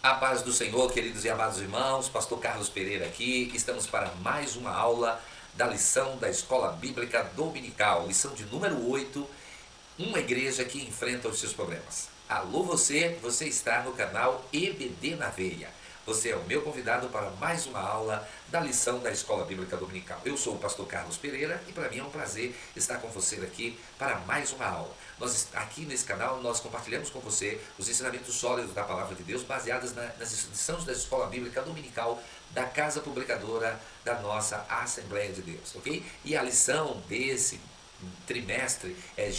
A paz do Senhor, queridos e amados irmãos, Pastor Carlos Pereira aqui. Estamos para mais uma aula da lição da Escola Bíblica Dominical, lição de número 8, uma igreja que enfrenta os seus problemas. Alô você está no canal EBD na Veia. Você é o meu convidado para mais uma aula da lição da Escola Bíblica Dominical. Eu sou o Pastor Carlos Pereira e para mim é um prazer estar com você aqui para mais uma aula. Aqui nesse canal nós compartilhamos com você os ensinamentos sólidos da Palavra de Deus baseados nas lições da Escola Bíblica Dominical da Casa Publicadora da nossa Assembleia de Deus, ok? E a lição desse trimestre é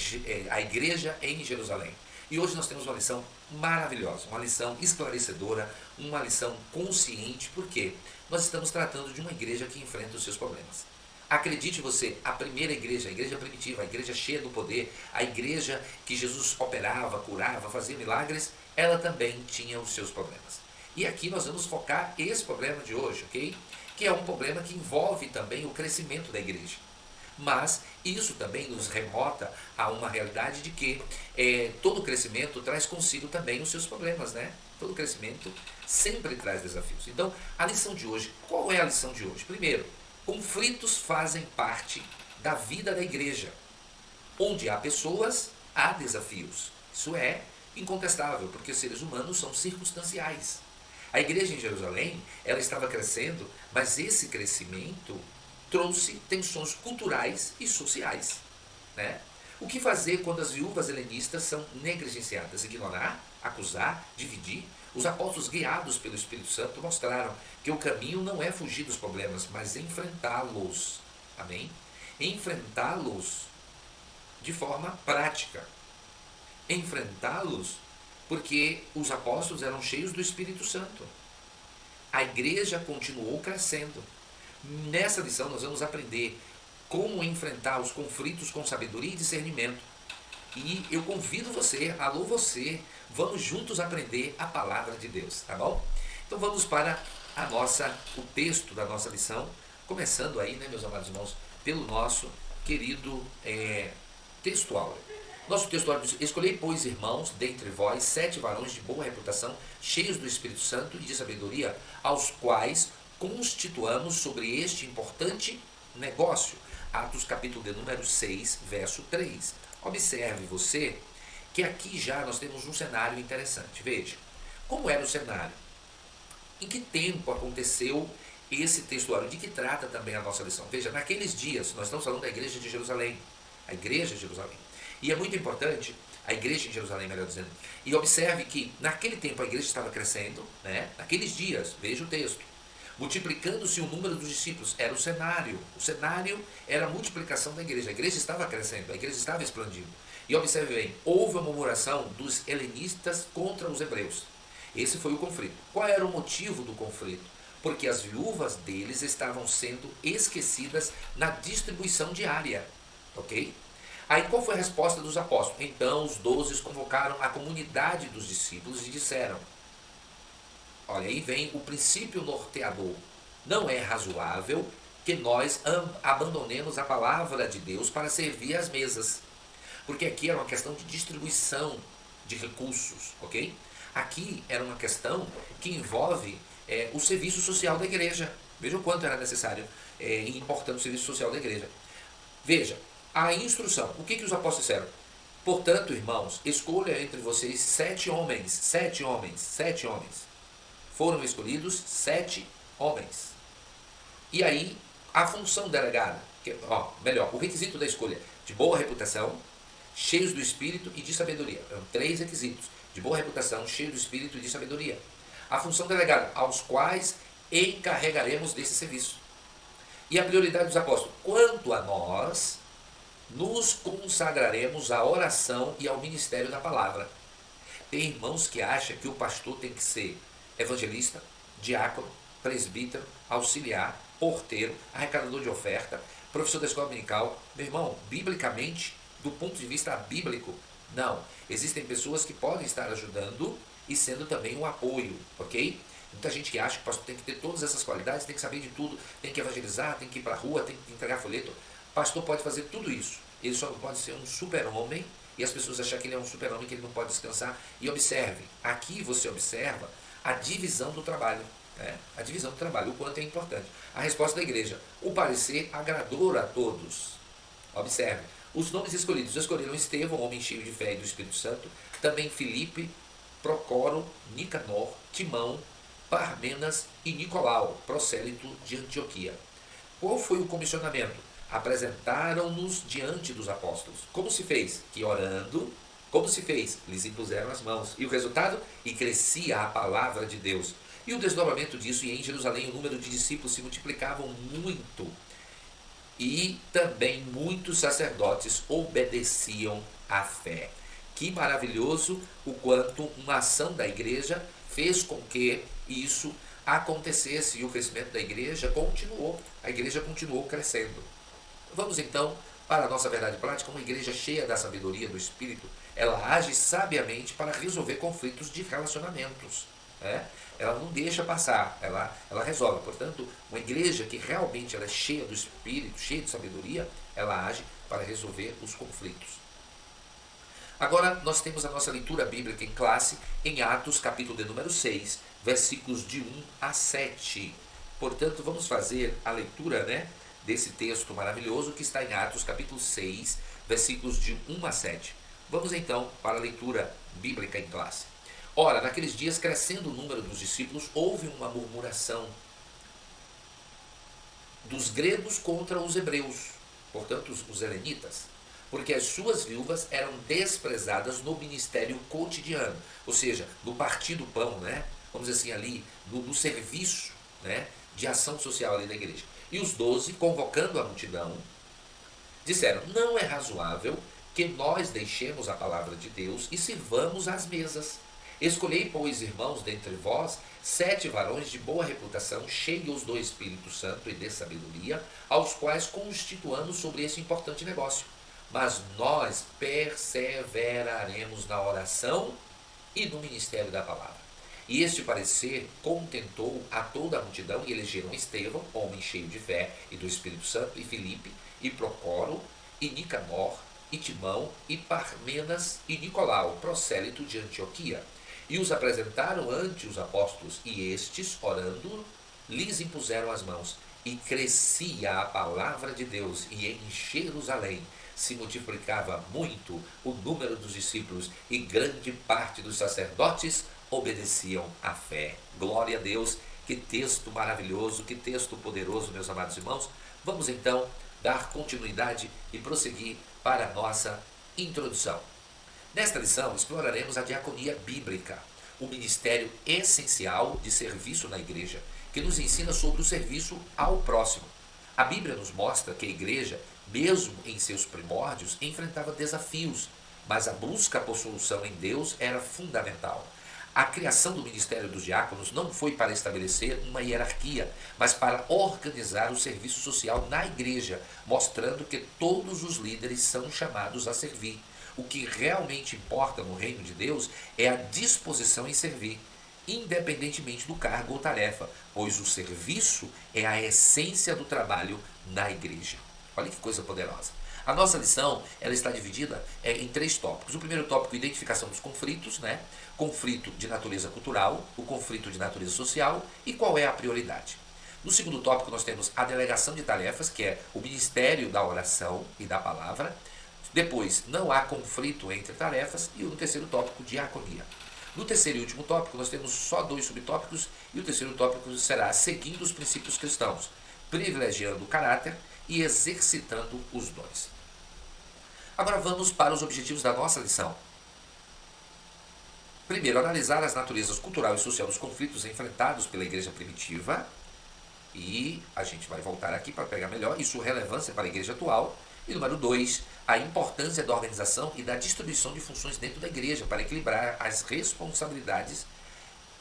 a Igreja em Jerusalém. E hoje nós temos uma lição maravilhosa, uma lição esclarecedora, uma lição consciente, porque nós estamos tratando de uma igreja que enfrenta os seus problemas. Acredite você, a primeira igreja, a igreja primitiva, a igreja cheia do poder, a igreja que Jesus operava, curava, fazia milagres, ela também tinha os seus problemas. E aqui nós vamos focar esse problema de hoje, ok? Que é um problema que envolve também o crescimento da igreja. Mas isso também nos remota a uma realidade de que todo crescimento traz consigo também os seus problemas, né? Todo crescimento sempre traz desafios. Então, a lição de hoje, qual é a lição de hoje? Primeiro, conflitos fazem parte da vida da igreja. Onde há pessoas, há desafios. Isso é incontestável, porque os seres humanos são circunstanciais. A igreja em Jerusalém, ela estava crescendo, mas esse crescimento trouxe tensões culturais e sociais, né? O que fazer quando as viúvas helenistas são negligenciadas? Ignorar, acusar, dividir? Os apóstolos, guiados pelo Espírito Santo, mostraram que o caminho não é fugir dos problemas, mas enfrentá-los. Amém? Enfrentá-los de forma prática. Enfrentá-los porque os apóstolos eram cheios do Espírito Santo. A igreja continuou crescendo. Nessa lição nós vamos aprender como enfrentar os conflitos com sabedoria e discernimento. E eu convido você, alô você, vamos juntos aprender a palavra de Deus, tá bom? Então vamos para o texto da nossa lição, começando aí, né, meus amados irmãos, pelo nosso querido textual. Nosso textual diz: escolhei, pois, irmãos, dentre vós, 7 varões de boa reputação, cheios do Espírito Santo e de sabedoria, aos quais constituamos sobre este importante negócio. Atos capítulo de número 6, verso 3. Observe você que aqui já nós temos um cenário interessante. Veja, como era o cenário? Em que tempo aconteceu esse textuário? De que trata também a nossa lição? Veja, naqueles dias, nós estamos falando da igreja de Jerusalém. A igreja de Jerusalém. E é muito importante, a igreja em Jerusalém, melhor dizendo. E observe que naquele tempo a igreja estava crescendo, né? Naqueles dias, veja o texto. Multiplicando-se o número dos discípulos, era o cenário. O cenário era a multiplicação da igreja. A igreja estava crescendo, a igreja estava expandindo. E observe bem, houve uma murmuração dos helenistas contra os hebreus. Esse foi o conflito. Qual era o motivo do conflito? Porque as viúvas deles estavam sendo esquecidas na distribuição diária. Ok? Aí qual foi a resposta dos apóstolos? Então os 12 convocaram a comunidade dos discípulos e disseram: olha, aí vem o princípio norteador. Não é razoável que nós abandonemos a palavra de Deus para servir às mesas. Porque aqui era uma questão de distribuição de recursos, ok? Aqui era uma questão que envolve o serviço social da igreja. Veja o quanto era necessário e importante o serviço social da igreja. Veja, a instrução. O que os apóstolos disseram? Portanto, irmãos, escolha entre vocês 7 homens. 7 homens. 7 homens. Foram escolhidos 7 homens. E aí, a função delegada, o requisito da escolha: de boa reputação, cheios do Espírito e de sabedoria. Eram 3 requisitos: de boa reputação, cheio do Espírito e de sabedoria. A função delegada: aos quais encarregaremos desse serviço. E a prioridade dos apóstolos: quanto a nós, nos consagraremos à oração e ao ministério da palavra. Tem irmãos que acham que o pastor tem que ser evangelista, diácono, presbítero, auxiliar, porteiro, arrecadador de oferta, professor da escola dominical. Meu irmão, biblicamente, do ponto de vista bíblico, não. Existem pessoas que podem estar ajudando e sendo também um apoio, ok? Muita gente que acha que o pastor tem que ter todas essas qualidades, tem que saber de tudo, tem que evangelizar, tem que ir para a rua, tem que entregar folheto. O pastor pode fazer tudo isso. Ele só não pode ser um super-homem e as pessoas acham que ele é um super-homem, que ele não pode descansar. E observe, aqui você observa a divisão do trabalho. Né? A divisão do trabalho, o quanto é importante. A resposta da igreja: o parecer agradou a todos. Observe, os nomes escolhidos: escolheram Estevão, homem cheio de fé e do Espírito Santo, também Filipe, Procoro, Nicanor, Timão, Parmenas e Nicolau, prosélito de Antioquia. Qual foi o comissionamento? Apresentaram-nos diante dos apóstolos. Como se fez? Que orando, como se fez? Lhes impuseram as mãos. E o resultado? E crescia a palavra de Deus. E o desdobramento disso, e em Jerusalém o número de discípulos se multiplicavam muito. E também muitos sacerdotes obedeciam à fé. Que maravilhoso o quanto uma ação da igreja fez com que isso acontecesse, e o crescimento da igreja continuou. A igreja continuou crescendo. Vamos então para a nossa verdade prática. Uma igreja cheia da sabedoria do Espírito, ela age sabiamente para resolver conflitos de relacionamentos. Né? Ela não deixa passar, ela resolve. Portanto, uma igreja que realmente ela é cheia do Espírito, cheia de sabedoria, ela age para resolver os conflitos. Agora nós temos a nossa leitura bíblica em classe em Atos, capítulo de número 6, versículos de 1 a 7. Portanto, vamos fazer a leitura, né, desse texto maravilhoso que está em Atos, capítulo 6, versículos de 1 a 7. Vamos então para a leitura bíblica em classe. Ora, naqueles dias, crescendo o número dos discípulos, houve uma murmuração dos gregos contra os hebreus, portanto os helenitas, porque as suas viúvas eram desprezadas no ministério cotidiano, ou seja, no partir do pão, né? Vamos dizer assim, ali, no serviço, né, de ação social ali da igreja. E os 12, convocando a multidão, disseram: não é razoável que nós deixemos a palavra de Deus e sirvamos às mesas. Escolhei, pois, irmãos, dentre vós, 7 varões de boa reputação, cheios do Espírito Santo e de sabedoria, aos quais constituamos sobre esse importante negócio. Mas nós perseveraremos na oração e no ministério da palavra. E este parecer contentou a toda a multidão, e elegeram Estevão, homem cheio de fé e do Espírito Santo, e Filipe, e Procoro, e Nicanor, e Timão, e Parmenas, e Nicolau, prosélito de Antioquia. E os apresentaram ante os apóstolos, e estes, orando, lhes impuseram as mãos. E crescia a palavra de Deus, e em Jerusalém se multiplicava muito o número dos discípulos, e grande parte dos sacerdotes obedeciam à fé. Glória a Deus, que texto maravilhoso, que texto poderoso, meus amados irmãos. Vamos então dar continuidade e prosseguir para a nossa introdução. Nesta lição, exploraremos a diaconia bíblica, o ministério essencial de serviço na igreja, que nos ensina sobre o serviço ao próximo. A Bíblia nos mostra que a igreja, mesmo em seus primórdios, enfrentava desafios, mas a busca por solução em Deus era fundamental. A criação do ministério dos diáconos não foi para estabelecer uma hierarquia, mas para organizar o serviço social na igreja, mostrando que todos os líderes são chamados a servir. O que realmente importa no reino de Deus é a disposição em servir, independentemente do cargo ou tarefa, pois o serviço é a essência do trabalho na igreja. Olha que coisa poderosa. A nossa lição ela está dividida em 3 tópicos. O primeiro tópico, identificação dos conflitos, né? Conflito de natureza cultural, o conflito de natureza social e qual é a prioridade. No segundo tópico, nós temos a delegação de tarefas, que é o ministério da oração e da palavra. Depois, não há conflito entre tarefas. E no terceiro tópico, diaconia. No terceiro e último tópico, nós temos só 2 subtópicos, e o terceiro tópico será seguindo os princípios cristãos, privilegiando o caráter e exercitando os dons. Agora vamos para os objetivos da nossa lição. Primeiro, analisar as naturezas cultural e social dos conflitos enfrentados pela igreja primitiva, e a gente vai voltar aqui para pegar melhor, e sua relevância para a igreja atual. E número 2, a importância da organização e da distribuição de funções dentro da igreja para equilibrar as responsabilidades,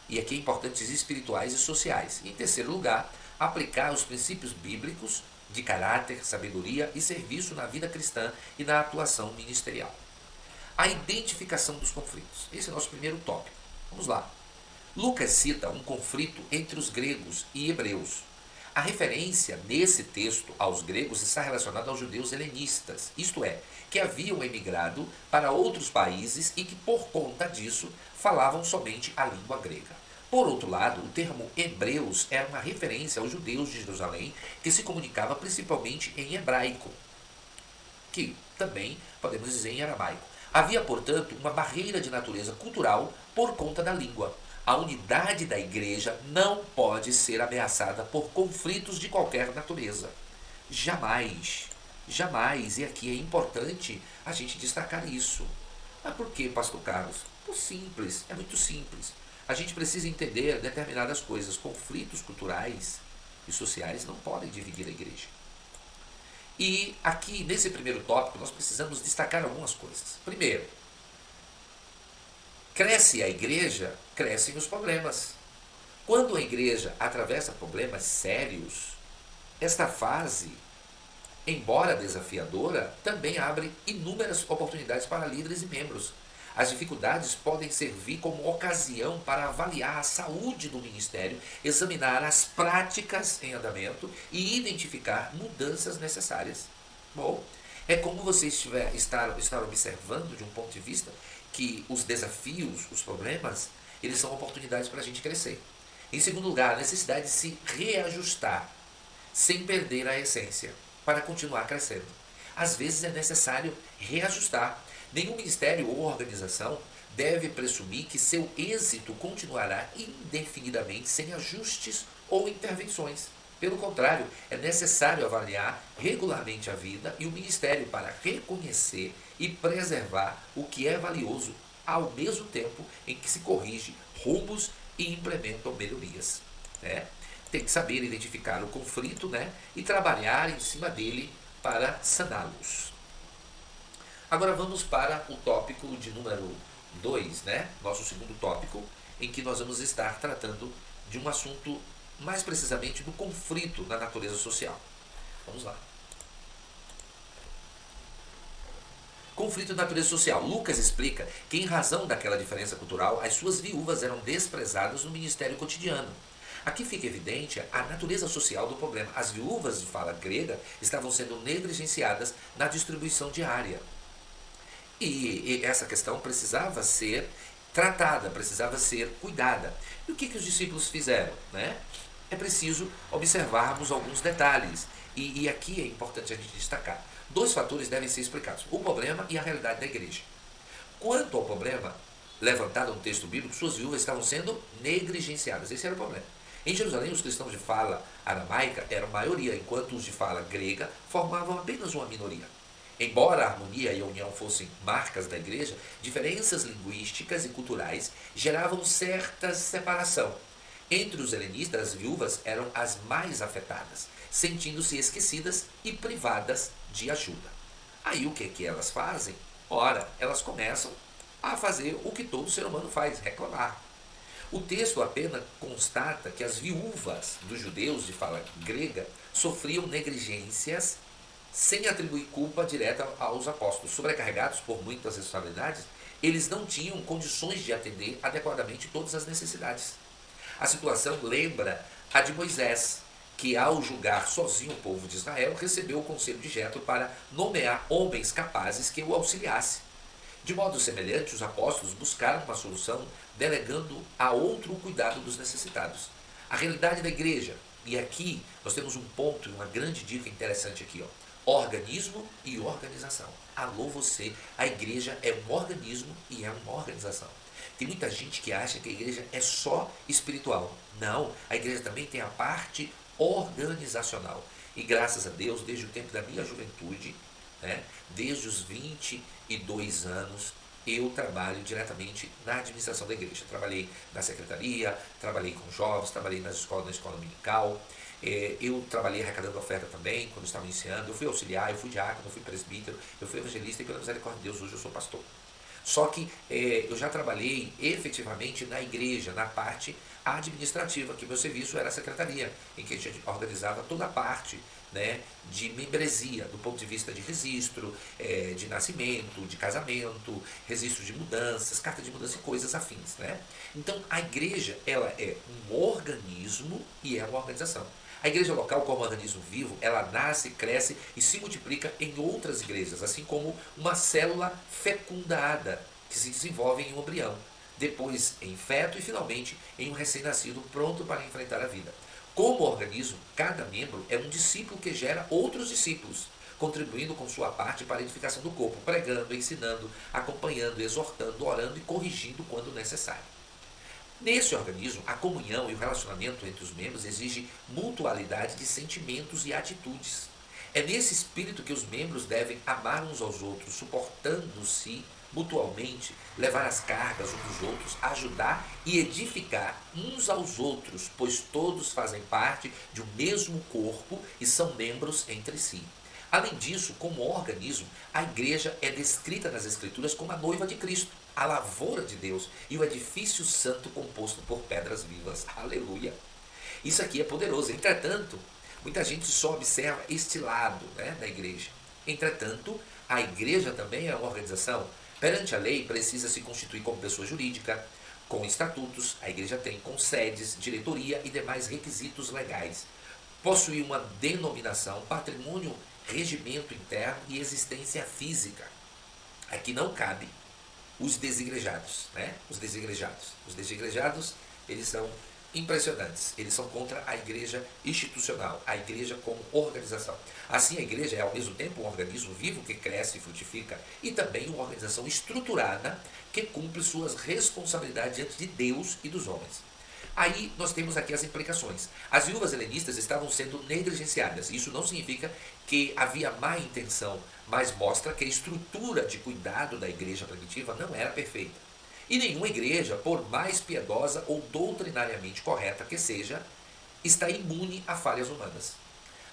e aqui importantes espirituais e sociais. E em terceiro lugar, aplicar os princípios bíblicos de caráter, sabedoria e serviço na vida cristã e na atuação ministerial. A identificação dos conflitos. Esse é o nosso primeiro tópico. Vamos lá. Lucas cita um conflito entre os gregos e hebreus. A referência nesse texto aos gregos está relacionada aos judeus helenistas, isto é, que haviam emigrado para outros países e que, por conta disso, falavam somente a língua grega. Por outro lado, o termo hebreus era uma referência aos judeus de Jerusalém, que se comunicava principalmente em hebraico, que também podemos dizer em aramaico. Havia, portanto, uma barreira de natureza cultural por conta da língua. A unidade da igreja não pode ser ameaçada por conflitos de qualquer natureza. Jamais, jamais, e aqui é importante a gente destacar isso. Mas por que, pastor Carlos? Por simples, é muito simples. A gente precisa entender determinadas coisas. Conflitos culturais e sociais não podem dividir a igreja. E aqui, nesse primeiro tópico, nós precisamos destacar algumas coisas. Primeiro, cresce a igreja, crescem os problemas. Quando a igreja atravessa problemas sérios, esta fase, embora desafiadora, também abre inúmeras oportunidades para líderes e membros. As dificuldades podem servir como ocasião para avaliar a saúde do ministério, examinar as práticas em andamento e identificar mudanças necessárias. Bom, é como você estar observando de um ponto de vista que os desafios, os problemas, eles são oportunidades para a gente crescer. Em segundo lugar, a necessidade de se reajustar, sem perder a essência, para continuar crescendo. Às vezes é necessário reajustar. Nenhum ministério ou organização deve presumir que seu êxito continuará indefinidamente sem ajustes ou intervenções. Pelo contrário, é necessário avaliar regularmente a vida e o ministério para reconhecer e preservar o que é valioso, ao mesmo tempo em que se corrige rumos e implementam melhorias. Né? Tem que saber identificar o conflito, né? E trabalhar em cima dele para saná-los. Agora vamos para o tópico de número 2, né? Nosso segundo tópico, em que nós vamos estar tratando de um assunto, mais precisamente do conflito na natureza social. Vamos lá. Conflito na natureza social. Lucas explica que, em razão daquela diferença cultural, as suas viúvas eram desprezadas no ministério cotidiano. Aqui fica evidente a natureza social do problema. As viúvas de fala grega estavam sendo negligenciadas na distribuição diária. E essa questão precisava ser tratada, precisava ser cuidada. E o que os discípulos fizeram? Né? É preciso observarmos alguns detalhes. E aqui é importante a gente destacar. Dois fatores devem ser explicados: o problema e a realidade da igreja. Quanto ao problema levantado no texto bíblico, suas viúvas estavam sendo negligenciadas. Esse era o problema. Em Jerusalém, os cristãos de fala aramaica eram maioria, enquanto os de fala grega formavam apenas uma minoria. Embora a harmonia e a união fossem marcas da igreja, diferenças linguísticas e culturais geravam certa separação. Entre os helenistas, as viúvas eram as mais afetadas, sentindo-se esquecidas e privadas de ajuda. Aí o que elas fazem? Ora, elas começam a fazer o que todo ser humano faz: reclamar. O texto apenas constata que as viúvas dos judeus de fala grega sofriam negligências sem atribuir culpa direta aos apóstolos. Sobrecarregados por muitas responsabilidades, eles não tinham condições de atender adequadamente todas as necessidades. A situação lembra a de Moisés, que ao julgar sozinho o povo de Israel, recebeu o conselho de Jetro para nomear homens capazes que o auxiliassem. De modo semelhante, os apóstolos buscaram uma solução delegando a outro o cuidado dos necessitados. A realidade da igreja, e aqui nós temos um ponto, uma grande dica interessante aqui, organismo e organização. Alô você, a igreja é um organismo e é uma organização. Tem muita gente que acha que a igreja é só espiritual. Não, a igreja também tem a parte organizacional. E graças a Deus, desde o tempo da minha juventude, né, desde os 22 anos, eu trabalho diretamente na administração da igreja. Trabalhei na secretaria, trabalhei com jovens, trabalhei na escola dominical. Eu trabalhei arrecadando oferta também, quando estava iniciando. Eu fui auxiliar, eu fui diácono, eu fui presbítero, eu fui evangelista e, pela misericórdia de Deus, hoje eu sou pastor. Só que eu já trabalhei efetivamente na igreja, na parte administrativa, que meu serviço era a secretaria, em que a gente organizava toda a parte, né, de membresia, do ponto de vista de registro, de nascimento, de casamento, registro de mudanças, carta de mudança e coisas afins. Né? Então, a igreja ela é um organismo e é uma organização. A igreja local, como organismo vivo, ela nasce, cresce e se multiplica em outras igrejas, assim como uma célula fecundada que se desenvolve em um embrião. depois em feto e finalmente em um recém-nascido pronto para enfrentar a vida. Como organismo, cada membro é um discípulo que gera outros discípulos, contribuindo com sua parte para a edificação do corpo, pregando, ensinando, acompanhando, exortando, orando e corrigindo quando necessário. Nesse organismo, a comunhão e o relacionamento entre os membros exige mutualidade de sentimentos e atitudes. É nesse espírito que os membros devem amar uns aos outros, suportando-se mutualmente, levar as cargas uns dos outros, ajudar e edificar uns aos outros, pois todos fazem parte de um mesmo corpo e são membros entre si. Além disso, como organismo, a igreja é descrita nas Escrituras como a noiva de Cristo, a lavoura de Deus e o edifício santo composto por pedras vivas. Aleluia! Isso aqui é poderoso. Entretanto, muita gente só observa este lado, né, da igreja. Entretanto, a igreja também é uma organização. Perante a lei, precisa se constituir como pessoa jurídica, com estatutos, a igreja tem com sedes, diretoria e demais requisitos legais. Possui uma denominação, patrimônio, regimento interno e existência física. Aqui não cabe os desigrejados, né? Os desigrejados. Os desigrejados, eles são impressionantes. Eles são contra a igreja institucional, a igreja como organização. Assim, a igreja é ao mesmo tempo um organismo vivo que cresce e frutifica e também uma organização estruturada que cumpre suas responsabilidades diante de Deus e dos homens. Aí nós temos aqui as implicações. As viúvas helenistas estavam sendo negligenciadas. Isso não significa que havia má intenção, mas mostra que a estrutura de cuidado da igreja primitiva não era perfeita. E nenhuma igreja, por mais piedosa ou doutrinariamente correta que seja, está imune a falhas humanas.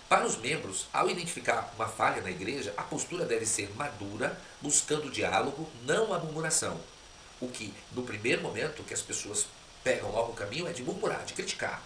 Para os membros, ao identificar uma falha na igreja, a postura deve ser madura, buscando diálogo, não a murmuração. O que, no primeiro momento, que as pessoas pegam logo o caminho é de murmurar, de criticar.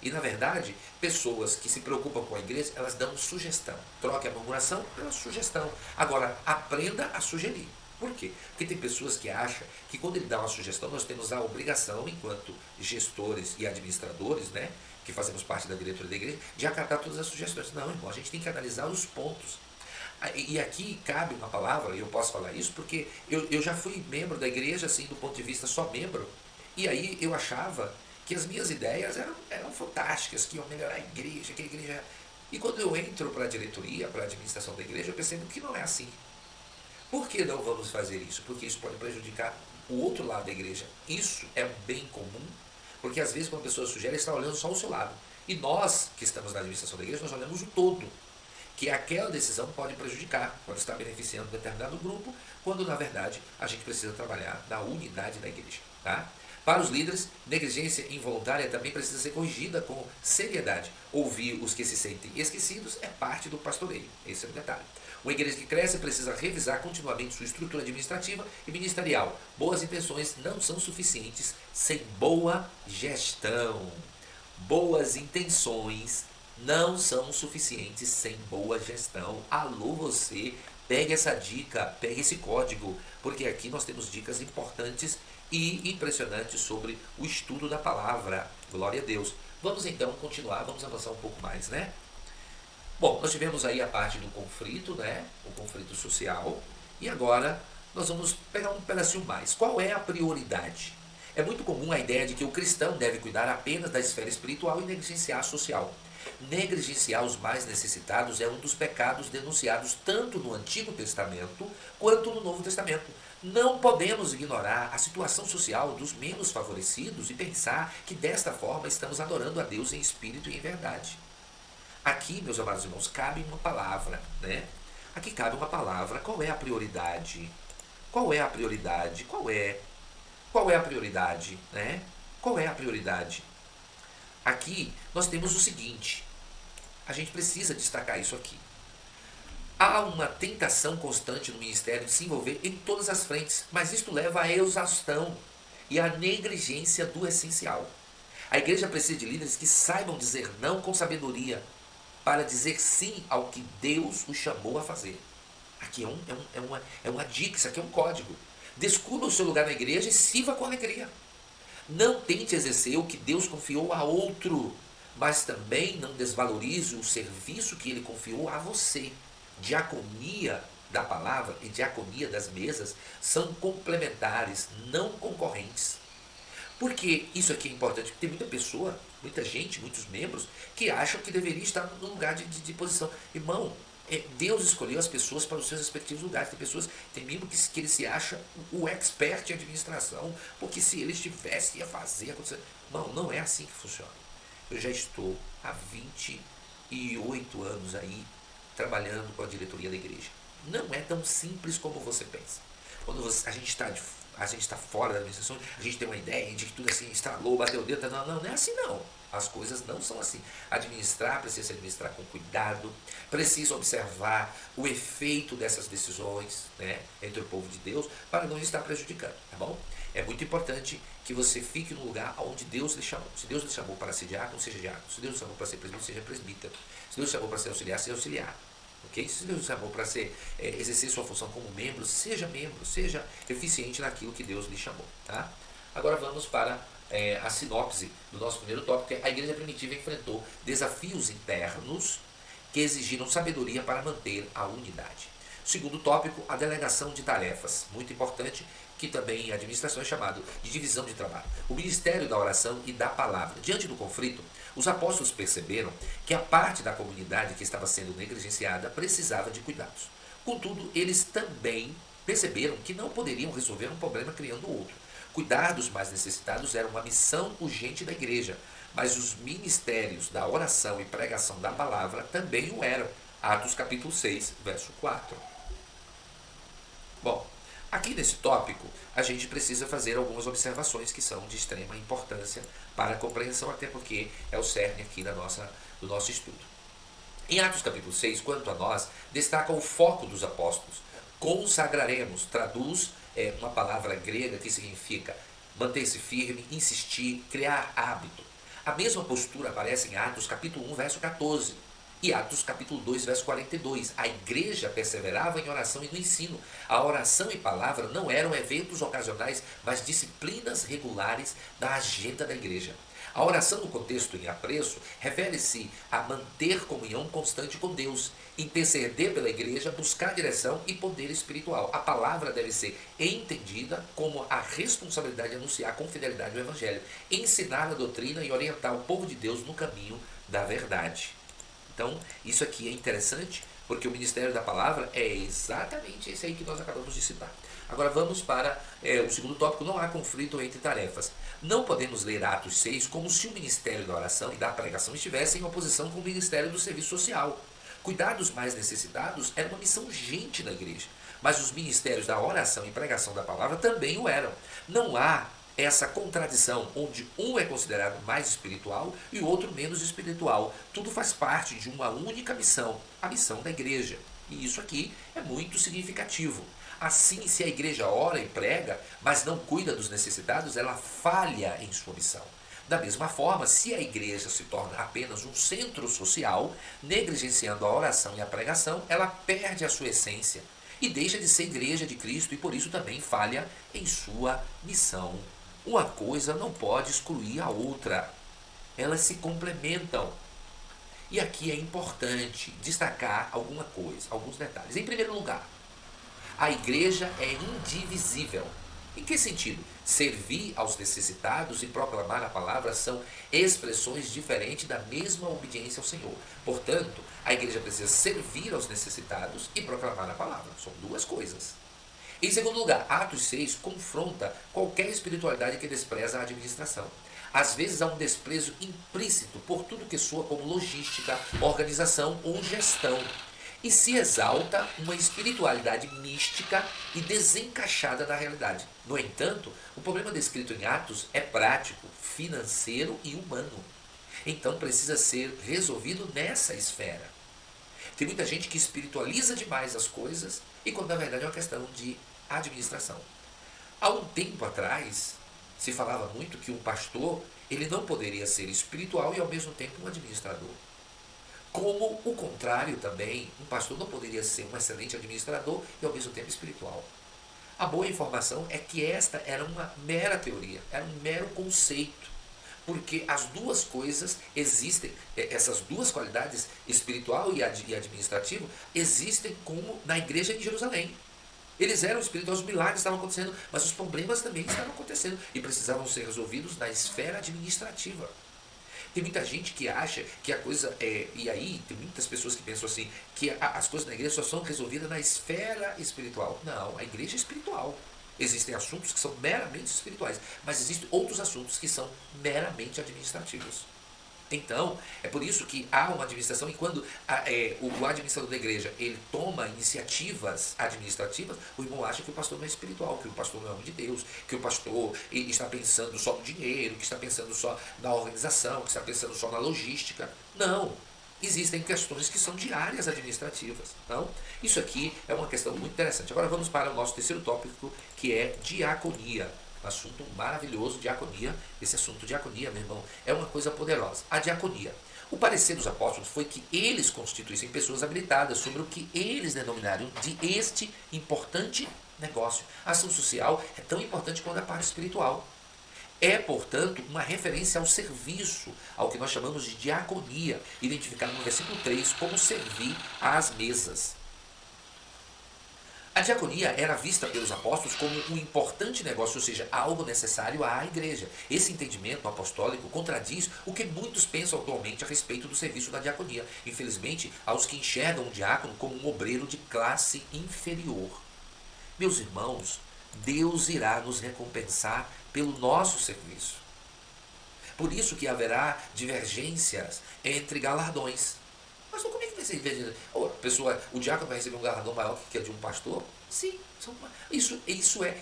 E, na verdade, pessoas que se preocupam com a igreja, elas dão sugestão. Troque a murmuração pela sugestão. Agora, aprenda a sugerir. Por quê? Porque tem pessoas que acham que quando ele dá uma sugestão, nós temos a obrigação, enquanto gestores e administradores, né, que fazemos parte da diretoria da igreja, de acatar todas as sugestões. Não, irmão, a gente tem que analisar os pontos. E aqui cabe uma palavra, e eu posso falar isso, porque eu já fui membro da igreja, assim, do ponto de vista só membro, e aí eu achava que as minhas ideias eram fantásticas, que iam melhorar a igreja, que a igreja... E quando eu entro para a diretoria, para a administração da igreja, eu percebo que não é assim. Por que não vamos fazer isso? Porque isso pode prejudicar o outro lado da igreja. Isso é um bem comum, porque às vezes quando a pessoa sugere, está olhando só o seu lado. E nós, que estamos na administração da igreja, nós olhamos o todo. Que aquela decisão pode prejudicar, pode estar beneficiando um determinado grupo, quando na verdade a gente precisa trabalhar na unidade da igreja. Tá? Para os líderes, negligência involuntária também precisa ser corrigida com seriedade. Ouvir os que se sentem esquecidos é parte do pastoreio. Esse é o detalhe. Uma igreja que cresce precisa revisar continuamente sua estrutura administrativa e ministerial. Boas intenções não são suficientes sem boa gestão. Boas intenções não são suficientes sem boa gestão. Alô você, pegue essa dica, pegue esse código, porque aqui nós temos dicas importantes e impressionantes sobre o estudo da palavra. Glória a Deus. Vamos então continuar, vamos avançar um pouco mais, né? Bom, nós tivemos aí a parte do conflito, né? O conflito social. E agora nós vamos pegar um pedacinho mais. Qual é a prioridade? É muito comum a ideia de que o cristão deve cuidar apenas da esfera espiritual e negligenciar a social. Negligenciar os mais necessitados é um dos pecados denunciados tanto no Antigo Testamento quanto no Novo Testamento. Não podemos ignorar a situação social dos menos favorecidos e pensar que desta forma estamos adorando a Deus em espírito e em verdade. Aqui, meus amados irmãos, cabe uma palavra, né? Aqui cabe uma palavra. Qual é a prioridade? Qual é a prioridade? Qual é a prioridade, né? Qual é a prioridade? Aqui nós temos o seguinte, a gente precisa destacar isso aqui. Há uma tentação constante no ministério de se envolver em todas as frentes, mas isto leva à exaustão e à negligência do essencial. A igreja precisa de líderes que saibam dizer não com sabedoria, para dizer sim ao que Deus os chamou a fazer. Aqui é uma dica, isso aqui é um código. Descubra o seu lugar na igreja e sirva com alegria. Não tente exercer o que Deus confiou a outro, mas também não desvalorize o serviço que Ele confiou a você. Diaconia da palavra e diaconia das mesas são complementares, não concorrentes. Por que isso aqui é importante? Porque tem muita pessoa, muita gente, muitos membros, que acham que deveria estar no lugar de posição. Irmão, Deus escolheu as pessoas para os seus respectivos lugares. Tem pessoas, tem membro que ele se acha o expert em administração, porque se ele estivesse, ia fazer, acontecer. Irmão, não é assim que funciona. Eu já estou há 28 anos aí trabalhando com a diretoria da igreja. Não é tão simples como você pensa. Quando a gente está fora da administração, a gente tem uma ideia de que tudo assim estralou, bateu o dedo. Não é assim não. As coisas não são assim. Administrar precisa se administrar com cuidado, precisa observar o efeito dessas decisões, né, entre o povo de Deus, para não estar prejudicando, tá bom? É muito importante que você fique no lugar onde Deus lhe chamou. Se Deus lhe chamou para ser diácono, seja diácono. Se Deus lhe chamou para ser presbítero, seja presbítero. Se Deus lhe chamou para ser auxiliar, seja auxiliar. Okay? Se Deus lhe chamou para exercer sua função como membro, seja eficiente naquilo que Deus lhe chamou. Tá? Agora vamos para a sinopse do nosso primeiro tópico. A igreja primitiva enfrentou desafios internos que exigiram sabedoria para manter a unidade. Segundo tópico, a delegação de tarefas, muito importante, que também em administração é chamado de divisão de trabalho. O ministério da oração e da palavra. Diante do conflito, os apóstolos perceberam que a parte da comunidade que estava sendo negligenciada precisava de cuidados. Contudo, eles também perceberam que não poderiam resolver um problema criando outro. Cuidar dos mais necessitados era uma missão urgente da igreja, mas os ministérios da oração e pregação da palavra também o eram. Atos capítulo 6, verso 4. Bom, aqui nesse tópico, a gente precisa fazer algumas observações que são de extrema importância para a compreensão, até porque é o cerne aqui do nosso estudo. Em Atos capítulo 6, quanto a nós, destaca o foco dos apóstolos. Consagraremos, traduz uma palavra grega que significa manter-se firme, insistir, criar hábito. A mesma postura aparece em Atos capítulo 1, verso 14. E Atos capítulo 2, verso 42. A igreja perseverava em oração e no ensino. A oração e palavra não eram eventos ocasionais, mas disciplinas regulares da agenda da igreja. A oração no contexto em apreço refere-se a manter comunhão constante com Deus, interceder pela igreja, buscar direção e poder espiritual. A palavra deve ser entendida como a responsabilidade de anunciar com fidelidade o evangelho, ensinar a doutrina e orientar o povo de Deus no caminho da verdade. Então, isso aqui é interessante, porque o ministério da palavra é exatamente esse aí que nós acabamos de citar. Agora vamos para o segundo tópico, não há conflito entre tarefas. Não podemos ler Atos 6 como se o ministério da oração e da pregação estivessem em oposição com o ministério do serviço social. Cuidar dos mais necessitados era uma missão urgente da igreja, mas os ministérios da oração e pregação da palavra também o eram. Não há essa contradição onde um é considerado mais espiritual e o outro menos espiritual. Tudo faz parte de uma única missão, a missão da igreja. E isso aqui é muito significativo. Assim, se a igreja ora e prega, mas não cuida dos necessitados, ela falha em sua missão. Da mesma forma, se a igreja se torna apenas um centro social, negligenciando a oração e a pregação, ela perde a sua essência e deixa de ser igreja de Cristo e por isso também falha em sua missão. Uma coisa não pode excluir a outra. Elas se complementam. E aqui é importante destacar alguma coisa, alguns detalhes. Em primeiro lugar, a igreja é indivisível. Em que sentido? Servir aos necessitados e proclamar a palavra são expressões diferentes da mesma obediência ao Senhor. Portanto, a igreja precisa servir aos necessitados e proclamar a palavra. São duas coisas. Em segundo lugar, Atos 6 confronta qualquer espiritualidade que despreza a administração. Às vezes há um desprezo implícito por tudo que soa como logística, organização ou gestão. E se exalta uma espiritualidade mística e desencaixada da realidade. No entanto, o problema descrito em Atos é prático, financeiro e humano. Então precisa ser resolvido nessa esfera. Tem muita gente que espiritualiza demais as coisas e quando na verdade é uma questão de administração. Há um tempo atrás se falava muito que um pastor ele não poderia ser espiritual e ao mesmo tempo um administrador. Como o contrário também, um pastor não poderia ser um excelente administrador e ao mesmo tempo espiritual. A boa informação é que esta era uma mera teoria, era um mero conceito. Porque as duas coisas existem, essas duas qualidades, espiritual e administrativo, existem como na igreja em Jerusalém. Eles eram espirituais, os milagres estavam acontecendo, mas os problemas também estavam acontecendo e precisavam ser resolvidos na esfera administrativa. Tem muita gente que acha que a coisa é. E aí, tem muitas pessoas que pensam assim, que as coisas na igreja só são resolvidas na esfera espiritual. Não, a igreja é espiritual. Existem assuntos que são meramente espirituais, mas existem outros assuntos que são meramente administrativos. Então, é por isso que há uma administração, e quando o administrador da igreja ele toma iniciativas administrativas, o irmão acha que o pastor não é espiritual, que o pastor não é homem de Deus, que o pastor está pensando só no dinheiro, que está pensando só na organização, que está pensando só na logística. Não! Existem questões que são de áreas administrativas. Não? Isso aqui é uma questão muito interessante. Agora vamos para o nosso terceiro tópico, que é diaconia. Assunto maravilhoso, diaconia. Esse assunto, diaconia, meu irmão, é uma coisa poderosa. A diaconia. O parecer dos apóstolos foi que eles constituíssem pessoas habilitadas sobre o que eles denominaram de este importante negócio. A ação social é tão importante quanto a parte espiritual. É, portanto, uma referência ao serviço, ao que nós chamamos de diaconia, identificado no versículo 3 como servir às mesas. A diaconia era vista pelos apóstolos como um importante negócio, ou seja, algo necessário à igreja. Esse entendimento apostólico contradiz o que muitos pensam atualmente a respeito do serviço da diaconia. Infelizmente, aos que enxergam o diácono como um obreiro de classe inferior. Meus irmãos, Deus irá nos recompensar pelo nosso serviço. Por isso que haverá divergências entre galardões. Mas como é que vai ser divergência? O diácono vai receber um galardão maior que o de um pastor? Sim, isso é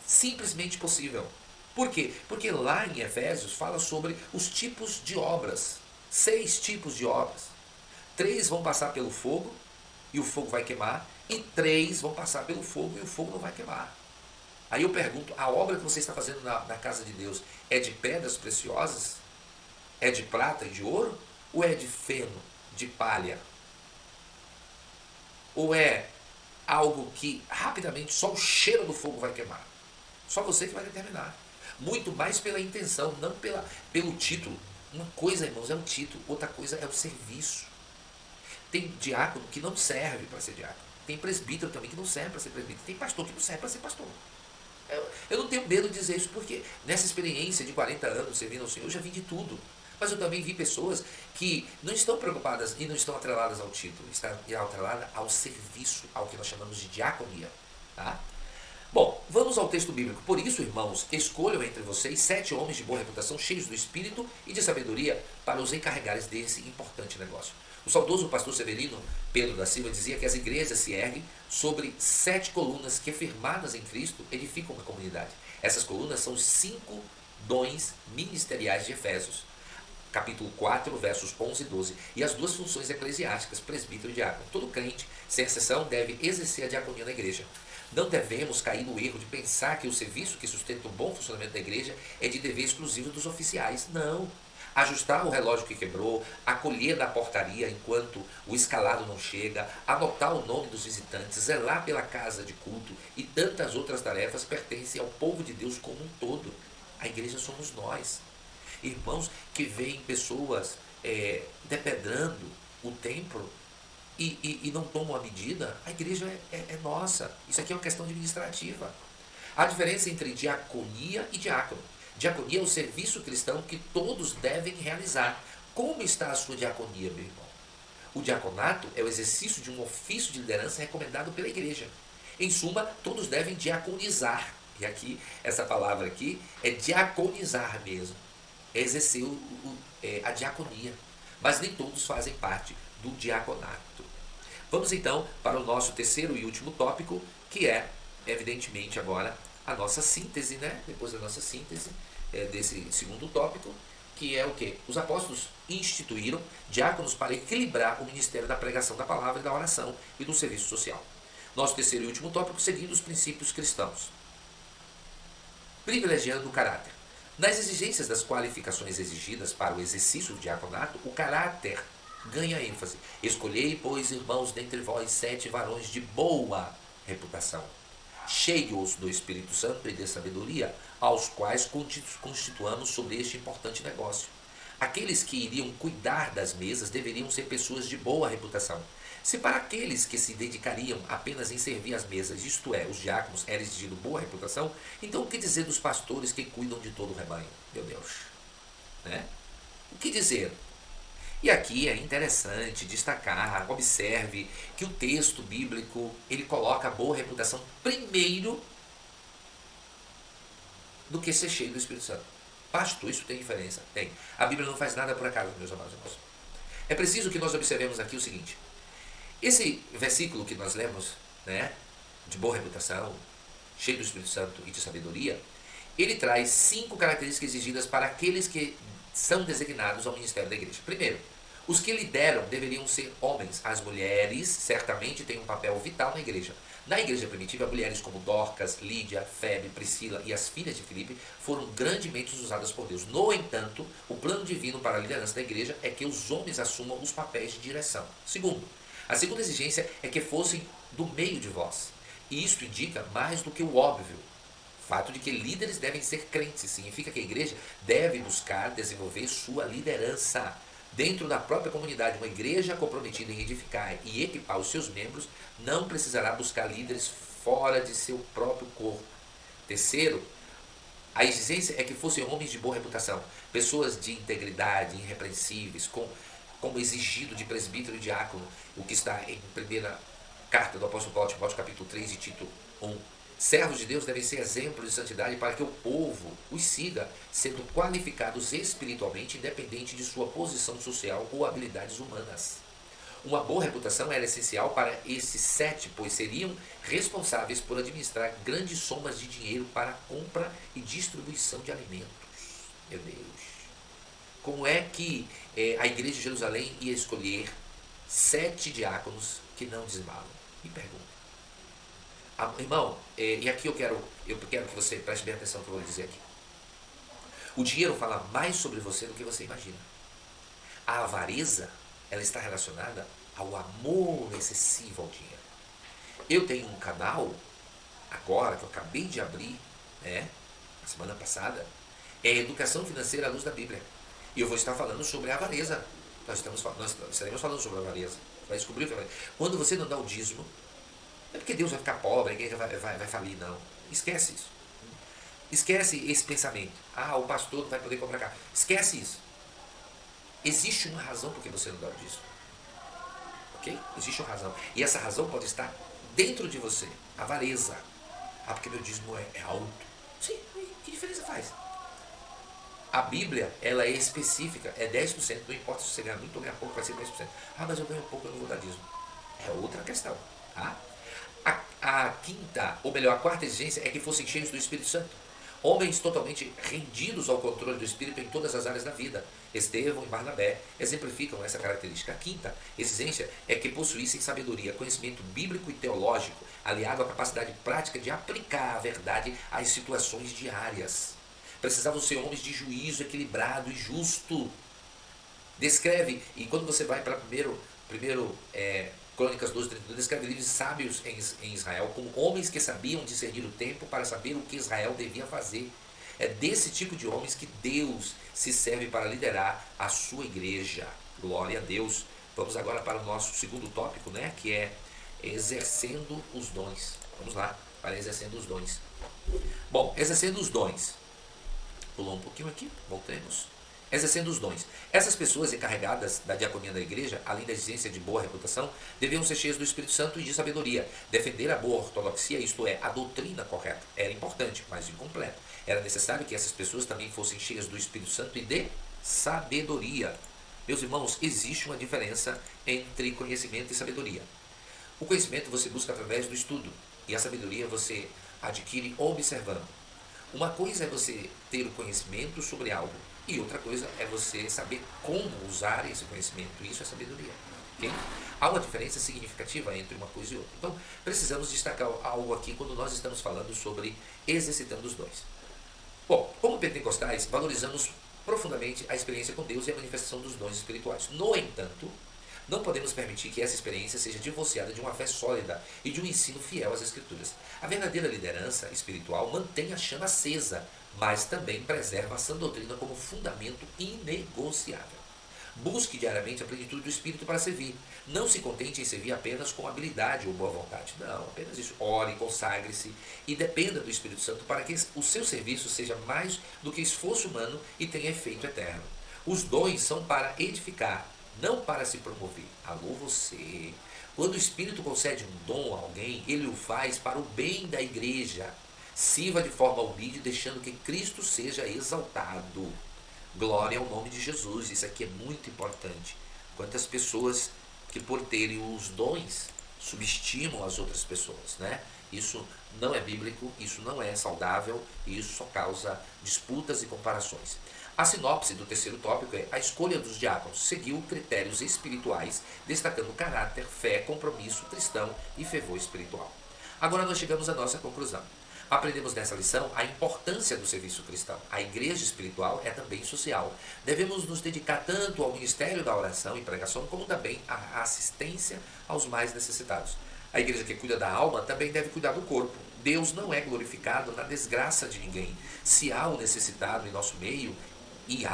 simplesmente possível. Por quê? Porque lá em Efésios fala sobre os tipos de obras. 6 tipos de obras. 3 vão passar pelo fogo e o fogo vai queimar. E 3 vão passar pelo fogo e o fogo não vai queimar. Aí eu pergunto, a obra que você está fazendo na casa de Deus é de pedras preciosas? É de prata e de ouro? Ou é de feno, de palha? Ou é algo que rapidamente só o cheiro do fogo vai queimar? Só você que vai determinar. Muito mais pela intenção, não pelo título. Uma coisa, irmãos, é o título, outra coisa é o serviço. Tem diácono que não serve para ser diácono. Tem presbítero também que não serve para ser presbítero. Tem pastor que não serve para ser pastor. Eu não tenho medo de dizer isso, porque nessa experiência de 40 anos servindo ao Senhor, eu já vi de tudo. Mas eu também vi pessoas que não estão preocupadas e não estão atreladas ao título, estão atreladas ao serviço, ao que nós chamamos de diaconia. Tá? Bom, vamos ao texto bíblico. Por isso, irmãos, escolham entre vocês 7 homens de boa reputação, cheios do Espírito e de sabedoria, para os encarregares desse importante negócio. O saudoso pastor Severino Pedro da Silva dizia que as igrejas se erguem sobre 7 colunas que, firmadas em Cristo, edificam uma comunidade. Essas colunas são os 5 dons ministeriais de Efésios, capítulo 4, versos 11 e 12, e as 2 funções eclesiásticas, presbítero e diácono. Todo crente, sem exceção, deve exercer a diaconia na igreja. Não devemos cair no erro de pensar que o serviço que sustenta o bom funcionamento da igreja é de dever exclusivo dos oficiais. Não. Ajustar o relógio que quebrou, acolher na portaria enquanto o escalado não chega, anotar o nome dos visitantes, zelar pela casa de culto e tantas outras tarefas pertencem ao povo de Deus como um todo. A igreja somos nós. Irmãos que veem pessoas depedrando o templo e não tomam a medida, a igreja é nossa. Isso aqui é uma questão administrativa. Há diferença entre diaconia e diácono. Diaconia é o serviço cristão que todos devem realizar. Como está a sua diaconia, meu irmão? O diaconato é o exercício de um ofício de liderança recomendado pela igreja. Em suma, todos devem diaconizar. E aqui, essa palavra aqui é diaconizar mesmo. É exercer a diaconia. Mas nem todos fazem parte do diaconato. Vamos então para o nosso terceiro e último tópico, que é, evidentemente, agora a nossa síntese, né? Depois da nossa síntese desse segundo tópico, que é o quê? Os apóstolos instituíram diáconos para equilibrar o ministério da pregação da palavra e da oração e do serviço social. Nosso terceiro e último tópico, seguindo os princípios cristãos. Privilegiando o caráter. Nas exigências das qualificações exigidas para o exercício do diaconato, o caráter ganha ênfase. Escolhei, pois, irmãos, dentre vós 7 varões de boa reputação. cheios do Espírito Santo e de sabedoria, aos quais constituamos sobre este importante negócio. Aqueles que iriam cuidar das mesas deveriam ser pessoas de boa reputação. Se para aqueles que se dedicariam apenas em servir as mesas, isto é, os diáconos, era exigido boa reputação, então o que dizer dos pastores que cuidam de todo o rebanho? Meu Deus! Né? O que dizer? E aqui é interessante destacar, observe que o texto bíblico, ele coloca a boa reputação primeiro do que ser cheio do Espírito Santo. Pastor, isso tem diferença? Tem. A Bíblia não faz nada por acaso, meus amados irmãos. É preciso que nós observemos aqui o seguinte. Esse versículo que nós lemos, né, de boa reputação, cheio do Espírito Santo e de sabedoria, ele traz 5 características exigidas para aqueles que são designados ao ministério da igreja. Primeiro, os que lideram deveriam ser homens. As mulheres certamente têm um papel vital na igreja. Na igreja primitiva, mulheres como Dorcas, Lídia, Febe, Priscila e as filhas de Filipe foram grandemente usadas por Deus. No entanto, o plano divino para a liderança da igreja é que os homens assumam os papéis de direção. Segundo, a segunda exigência é que fossem do meio de vós. E isto indica mais do que o óbvio. O fato de que líderes devem ser crentes significa que a igreja deve buscar desenvolver sua liderança. Dentro da própria comunidade, uma igreja comprometida em edificar e equipar os seus membros não precisará buscar líderes fora de seu próprio corpo. Terceiro, a exigência é que fossem homens de boa reputação, pessoas de integridade, irrepreensíveis, como exigido de presbítero e diácono, o que está em primeira carta do apóstolo Paulo, Timóteo, capítulo 3 e Tito 1. Servos de Deus devem ser exemplos de santidade para que o povo os siga, sendo qualificados espiritualmente, independente de sua posição social ou habilidades humanas. Uma boa reputação era essencial para esses 7, pois seriam responsáveis por administrar grandes somas de dinheiro para a compra e distribuição de alimentos. Meu Deus! Como é que a igreja de Jerusalém ia escolher 7 diáconos que não dizimavam? Me pergunto. Irmão, e aqui eu quero que você preste bem atenção no que eu vou dizer aqui. O dinheiro fala mais sobre você do que você imagina. A avareza, ela está relacionada ao amor excessivo ao dinheiro. Eu tenho um canal, agora, que eu acabei de abrir, na semana passada, é Educação Financeira à Luz da Bíblia. E eu vou estar falando sobre a avareza. Nós estaremos falando sobre a avareza. Vai descobrir que quando você não dá o dízimo, não é porque Deus vai ficar pobre, a igreja vai falir, não. Esquece isso. Esquece esse pensamento. O pastor não vai poder comprar carro. Esquece isso. Existe uma razão por que você não dá o dízimo. Ok? Existe uma razão. E essa razão pode estar dentro de você. Avareza. Porque meu dízimo é alto. Sim, que diferença faz? A Bíblia, ela é específica, é 10%, não importa se você ganhar muito ou ganhar pouco, vai ser 10%. Mas eu ganho pouco, eu não vou dar dízimo. É outra questão, tá? A quinta, ou melhor, a quarta exigência é que fossem cheios do Espírito Santo. Homens totalmente rendidos ao controle do Espírito em todas as áreas da vida. Estevão e Barnabé exemplificam essa característica. A quinta exigência é que possuíssem sabedoria, conhecimento bíblico e teológico, aliado à capacidade prática de aplicar a verdade às situações diárias. Precisavam ser homens de juízo equilibrado e justo. Descreve, e quando você vai para primeiro Crônicas 12:32, descreve livros sábios em Israel, como homens que sabiam discernir o tempo para saber o que Israel devia fazer. É desse tipo de homens que Deus se serve para liderar a sua igreja. Glória a Deus. Vamos agora para o nosso segundo tópico, que é exercendo os dons. Vamos lá, para exercendo os dons. Bom, exercendo os dons. Pulou um pouquinho aqui, voltemos. Exercendo os dons. Essas pessoas encarregadas da diaconia da igreja, além da exigência de boa reputação, deviam ser cheias do Espírito Santo e de sabedoria. Defender a boa ortodoxia, isto é, a doutrina correta, era importante, mas incompleto. Era necessário que essas pessoas também fossem cheias do Espírito Santo e de sabedoria. Meus irmãos, existe uma diferença entre conhecimento e sabedoria. O conhecimento você busca através do estudo, e a sabedoria você adquire observando. Uma coisa é você ter o conhecimento sobre algo, e outra coisa é você saber como usar esse conhecimento. Isso é sabedoria. Okay? Há uma diferença significativa entre uma coisa e outra. Então, precisamos destacar algo aqui quando nós estamos falando sobre exercitando os dons. Bom, como pentecostais, valorizamos profundamente a experiência com Deus e a manifestação dos dons espirituais. No entanto, Não podemos permitir que essa experiência seja divorciada de uma fé sólida e de um ensino fiel às Escrituras. A verdadeira liderança espiritual mantém a chama acesa, mas também preserva a sã doutrina como fundamento inegociável. Busque diariamente a plenitude do Espírito para servir. Não se contente em servir apenas com habilidade ou boa vontade. Não, apenas isso. Ore, consagre-se e dependa do Espírito Santo para que o seu serviço seja mais do que esforço humano e tenha efeito eterno. Os dons são para edificar, não para se promover. Alô você. Quando o Espírito concede um dom a alguém, ele o faz para o bem da igreja. Sirva de forma humilde, deixando que Cristo seja exaltado. Glória ao nome de Jesus. Isso aqui é muito importante. Quantas pessoas que por terem os dons subestimam as outras pessoas, né? Isso não é bíblico, isso não é saudável e isso só causa disputas e comparações. A sinopse do terceiro tópico é: a escolha dos diáconos seguiu critérios espirituais, destacando caráter, fé, compromisso cristão e fervor espiritual. Agora nós chegamos à nossa conclusão. Aprendemos nessa lição a importância do serviço cristão. A igreja espiritual é também social. Devemos nos dedicar tanto ao ministério da oração e pregação, como também à assistência aos mais necessitados. A igreja que cuida da alma também deve cuidar do corpo. Deus não é glorificado na desgraça de ninguém. Se há um necessitado em nosso meio, e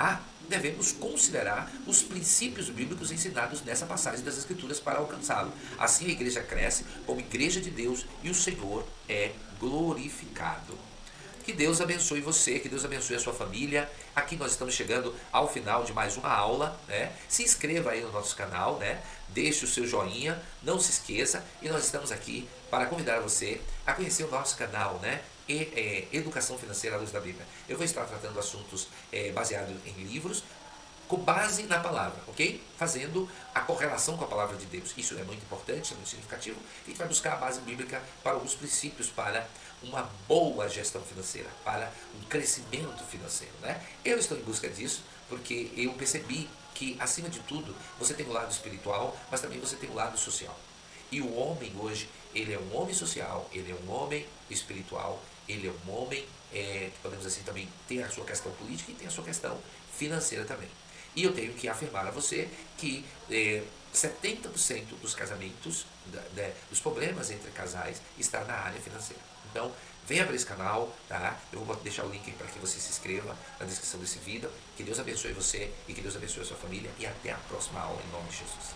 devemos considerar os princípios bíblicos ensinados nessa passagem das Escrituras para alcançá-lo. Assim a igreja cresce como igreja de Deus e o Senhor é glorificado. Que Deus abençoe você, que Deus abençoe a sua família. Aqui nós estamos chegando ao final de mais uma aula, né? Se inscreva aí no nosso canal, né? Deixe o seu joinha, não se esqueça. E nós estamos aqui para convidar você a conhecer o nosso canal, né? Educação Financeira à Luz da Bíblia. Eu vou estar tratando assuntos baseados em livros, com base na palavra, ok? Fazendo a correlação com a palavra de Deus. Isso é muito importante, é muito significativo. E a gente vai buscar a base bíblica para alguns princípios para uma boa gestão financeira, para um crescimento financeiro, né? Eu estou em busca disso porque eu percebi que, acima de tudo, você tem o lado espiritual, mas também você tem o lado social. E o homem hoje, ele é um homem social, ele é um homem espiritual, ele é um homem, podemos assim também, tem a sua questão política e tem a sua questão financeira também. E eu tenho que afirmar a você que 70% dos casamentos, dos problemas entre casais, está na área financeira. Então, venha para esse canal, tá? Eu vou deixar o link para que você se inscreva na descrição desse vídeo. Que Deus abençoe você e que Deus abençoe a sua família. E até a próxima aula, em nome de Jesus.